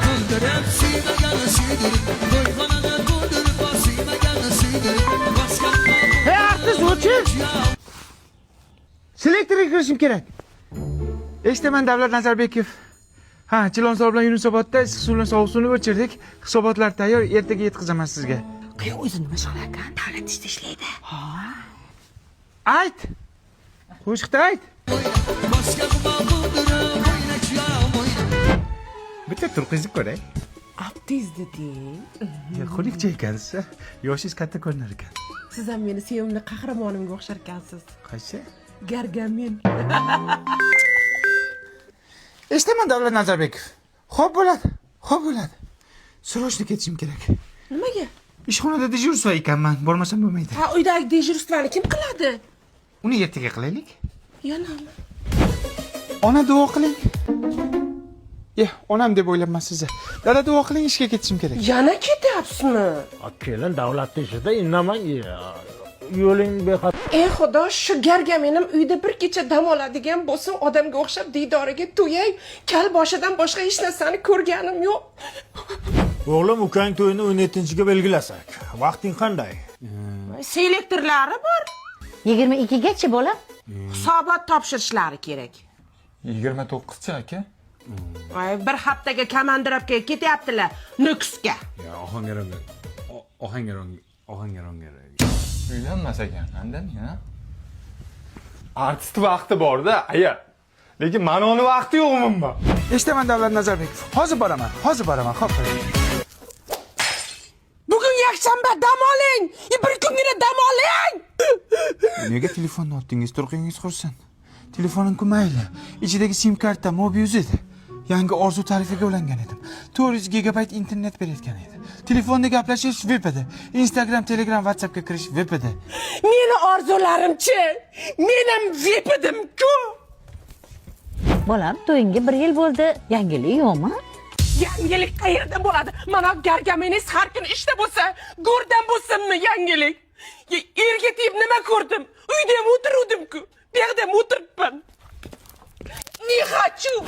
to'ldirib siymagan suydir to'yxonada to'ldirib siymagan suydir boshqa Hey artist o'chir. Selektorga kirishim kerak. Eshitaman Davlat Nazarbekov. Ha, Chilonzor bilan Yunusobodda issiq suv bilan sovuq suvni o'chirdik. Hisobotlar tayyor, ertaga yetkazaman sizga. Qo'y o'zi nima shug'ul ekan? Davlat ishda ishlaydi. Ayt. Qo'shiqda ayt. boshqa ma'budir o'ynasham Bitta turqingizni ko'ray. Abdiz dedi. Xulikcha ekansiz. Yoshingiz katta ko'rinar ekan. Siz ham meni sevimli qahramonimga o'xshar ekansiz. Qaysi? Gargamen. Eshitaman Davlat Nazarbekov. Xo'p bo'ladi. Xo'p bo'ladi. Srochni ketishim kerak. Nimaga? Ishxonada dejurstvo ekanman, bormasam bo'lmaydi. Ha, uydagi dejurstvani kim qiladi? Uni ertaga qilaylik. Yanami? Ona duo qiling. Onam deb o'ylabman sizni. Dada duo qiling, ishga ketishim kerak. Yana ketyapsizmi? Kelin davlat ishida indamang. Yo'ling bexato. Ey xudo, shu gargamenim uyda bir kecha dam oladigan bo'lsin, odamga o'xshab diydoriga to'yay. Kal boshidan boshqa hech narsani ko'rganim yo'q. O'g'lim ukang to'yini 17-ga belgilasak. Vaqting qanday? Selektorlari bor. 22gacha bolam. Hisobot topshirishlari kerak. 29chi aka. Bir haftaga komandirovkaga ketyaptilar, Nukusga. Ohangaronga. Uylanmas ekan, andan ya. Artist vaqti bor-da, aya. Lekin mana uni vaqti yo'q umuman. Eshitaman Davlat Nazarbekov. Hozir boraman. Xo'p. Bugun yakshanba, dam oling. Bir kungina dam oling. Nega telefonni otdingiz? Turqingiz qursin. Telefonim mayli. Ichidagi sim karta Mobius edi. Yangi orzu tarifiga ulangan edim. 400 gigabayt internet berayotgan edi. Telefonda gaplashish VP'da edi. Instagram, Telegram, WhatsAppga kirish VP'da edi. Meni orzularimchi. Menim VP'dim-ku. Bolam, to'yingga 1 yil bo'ldi. Yangilik yo'qmi? Yangilik qayerda bo'ladi? Mana gargameningiz har kun ishda bo'lsa, go'rdan bo'lsinmi yangilik? Erga tegib nima ko'rdim? Uyda ham o'tirdim-ku. Bu yerda ham o'tiribman. Ne хочу.